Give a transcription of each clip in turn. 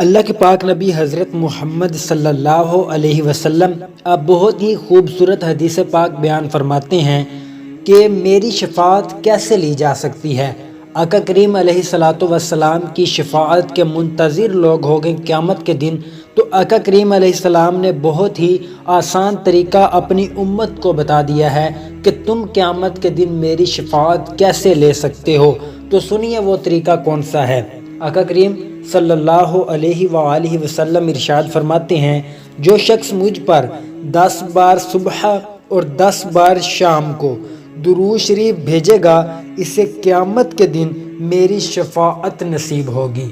اللہ کے پاک نبی حضرت محمد صلی اللہ علیہ وسلم آپ بہت ہی خوبصورت حدیث پاک بیان فرماتے ہیں کہ میری شفاعت کیسے لی جا سکتی ہے۔ آقا کریم علیہ السلام کی شفاعت کے منتظر لوگ ہو گئے قیامت کے دن، تو آقا کریم علیہ السلام نے بہت ہی آسان طریقہ اپنی امت کو بتا دیا ہے کہ تم قیامت کے دن میری شفاعت کیسے لے سکتے ہو۔ تو سنیے وہ طریقہ کون سا ہے۔ آقا کریم صلی اللہ علیہ وآلہ وسلم ارشاد فرماتے ہیں، جو شخص مجھ پر 10 بار صبح اور 10 بار شام کو درود شریف بھیجے گا، اسے قیامت کے دن میری شفاعت نصیب ہوگی۔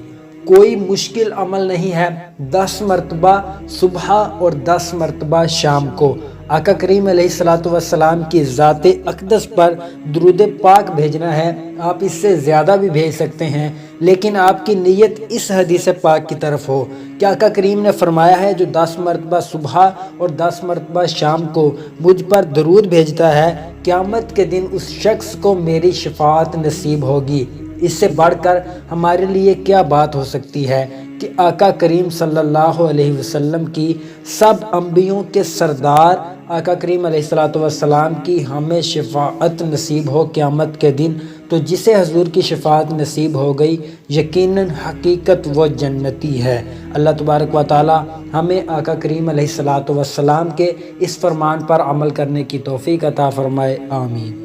کوئی مشکل عمل نہیں ہے، 10 مرتبہ صبح اور 10 مرتبہ شام کو آقا کریم علیہ السلام کی ذات اقدس پر درود پاک بھیجنا ہے۔ آپ اس سے زیادہ بھی بھیج سکتے ہیں، لیکن آپ کی نیت اس حدیث پاک کی طرف ہو کہ آقا کریم نے فرمایا ہے جو 10 مرتبہ صبح اور 10 مرتبہ شام کو مجھ پر درود بھیجتا ہے، قیامت کے دن اس شخص کو میری شفاعت نصیب ہوگی۔ اس سے بڑھ کر ہمارے لیے کیا بات ہو سکتی ہے کہ آقا کریم صلی اللہ علیہ وسلم کی سب انبیوں کے سردار آقا کریم علیہ السلام کی ہمیں شفاعت نصیب ہو قیامت کے دن۔ تو جسے حضور کی شفاعت نصیب ہو گئی، یقیناً حقیقت وہ جنتی ہے۔ اللہ تبارک و تعالی ہمیں آقا کریم علیہ السلام کے اس فرمان پر عمل کرنے کی توفیق عطا فرمائے، آمین۔